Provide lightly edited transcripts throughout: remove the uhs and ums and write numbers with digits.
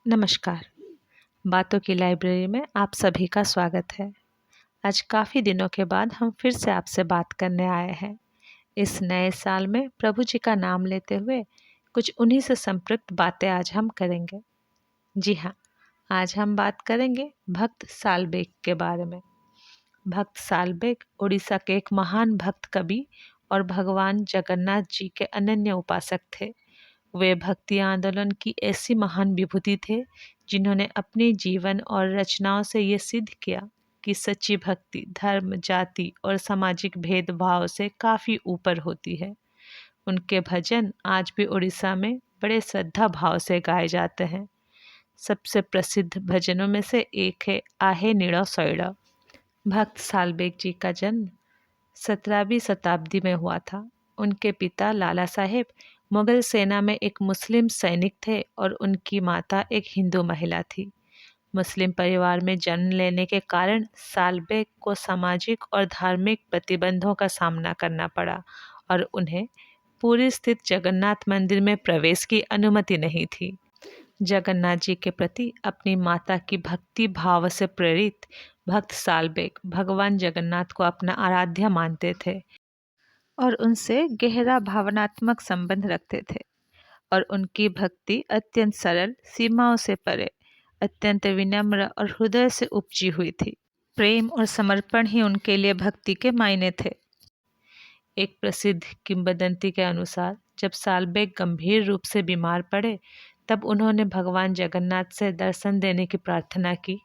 नमस्कार। बातों की लाइब्रेरी में आप सभी का स्वागत है। आज काफ़ी दिनों के बाद हम फिर से आपसे बात करने आए हैं। इस नए साल में प्रभु जी का नाम लेते हुए कुछ उन्हीं से संपृक्त बातें आज हम करेंगे। जी हाँ, आज हम बात करेंगे भक्त सालबेग के बारे में। भक्त सालबेग उड़ीसा के एक महान भक्त कवि और भगवान जगन्नाथ जी के अनन्य उपासक थे। वे भक्ति आंदोलन की ऐसी महान विभूति थे जिन्होंने अपने जीवन और रचनाओं से ये सिद्ध किया कि सच्ची भक्ति धर्म, जाति और सामाजिक भेदभाव से काफ़ी ऊपर होती है। उनके भजन आज भी उड़ीसा में बड़े श्रद्धा भाव से गाए जाते हैं। सबसे प्रसिद्ध भजनों में से एक है आहे नीड़ा सोइड़ा। भक्त सालबेग जी का जन्म 17वीं शताब्दी में हुआ था। उनके पिता लाला साहेब मुगल सेना में एक मुस्लिम सैनिक थे और उनकी माता एक हिंदू महिला थी। मुस्लिम परिवार में जन्म लेने के कारण सालबेग को सामाजिक और धार्मिक प्रतिबंधों का सामना करना पड़ा और उन्हें पुरी स्थित जगन्नाथ मंदिर में प्रवेश की अनुमति नहीं थी। जगन्नाथ जी के प्रति अपनी माता की भक्ति भाव से प्रेरित भक्त सालबेग भगवान जगन्नाथ को अपना आराध्य मानते थे और उनसे गहरा भावनात्मक संबंध रखते थे। और उनकी भक्ति अत्यंत सरल, सीमाओं से परे, अत्यंत विनम्र और हृदय से उपजी हुई थी। प्रेम और समर्पण ही उनके लिए भक्ति के मायने थे। एक प्रसिद्ध किंवदंती के अनुसार जब सालबेग गंभीर रूप से बीमार पड़े तब उन्होंने भगवान जगन्नाथ से दर्शन देने की प्रार्थना की।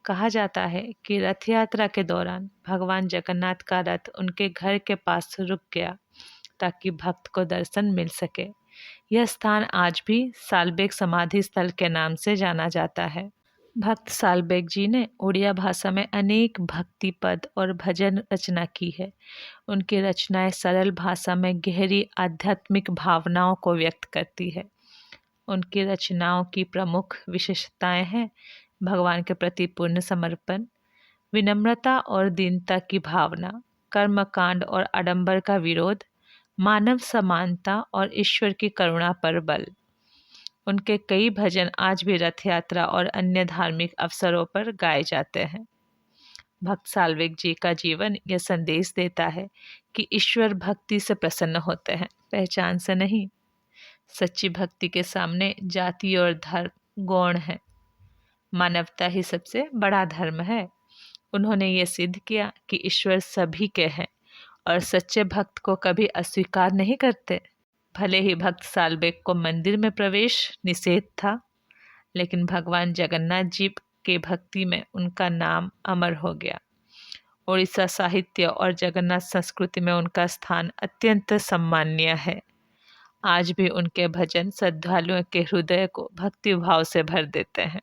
कहा जाता है कि रथ यात्रा के दौरान भगवान जगन्नाथ का रथ उनके घर के पास रुक गया ताकि भक्त को दर्शन मिल सके। यह स्थान आज भी सालबेग समाधि स्थल के नाम से जाना जाता है। भक्त सालबेग जी ने उड़िया भाषा में अनेक भक्ति पद और भजन रचना की है। उनकी रचनाएं सरल भाषा में गहरी आध्यात्मिक भावनाओं को व्यक्त करती है। उनकी रचनाओं की प्रमुख विशेषताएं हैं भगवान के प्रति पूर्ण समर्पण, विनम्रता और दीनता की भावना, कर्मकांड और आडंबर का विरोध, मानव समानता और ईश्वर की करुणा पर बल। उनके कई भजन आज भी रथ यात्रा और अन्य धार्मिक अवसरों पर गाए जाते हैं। भक्त सालबेग जी का जीवन यह संदेश देता है कि ईश्वर भक्ति से प्रसन्न होते हैं, पहचान से नहीं। सच्ची भक्ति के सामने जाति और धर्म गौण है। मानवता ही सबसे बड़ा धर्म है। उन्होंने ये सिद्ध किया कि ईश्वर सभी के हैं और सच्चे भक्त को कभी अस्वीकार नहीं करते। भले ही भक्त सालबेग को मंदिर में प्रवेश निषेध था, लेकिन भगवान जगन्नाथ जी के भक्ति में उनका नाम अमर हो गया। उड़ीसा साहित्य और जगन्नाथ संस्कृति में उनका स्थान अत्यंत सम्माननीय है। आज भी उनके भजन श्रद्धालुओं के हृदय को भक्ति भाव से भर देते हैं।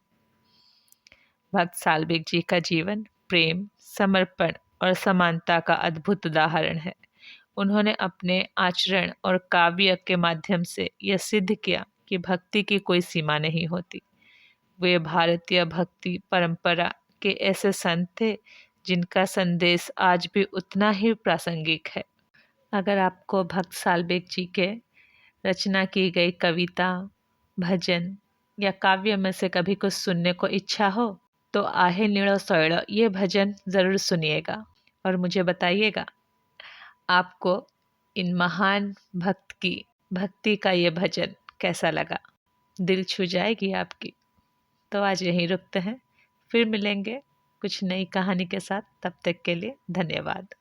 भक्त सालबेग जी का जीवन प्रेम, समर्पण और समानता का अद्भुत उदाहरण है। उन्होंने अपने आचरण और काव्य के माध्यम से यह सिद्ध किया कि भक्ति की कोई सीमा नहीं होती। वे भारतीय भक्ति परंपरा के ऐसे संत थे जिनका संदेश आज भी उतना ही प्रासंगिक है। अगर आपको भक्त सालबेग जी के रचना की गई कविता, भजन या काव्य में से कभी कुछ सुनने को इच्छा हो तो आहे नीड़ो सोइड़ो ये भजन ज़रूर सुनिएगा और मुझे बताइएगा आपको इन महान भक्ति का ये भजन कैसा लगा। दिल छू जाएगी आपकी। तो आज यहीं रुकते हैं, फिर मिलेंगे कुछ नई कहानी के साथ। तब तक के लिए धन्यवाद।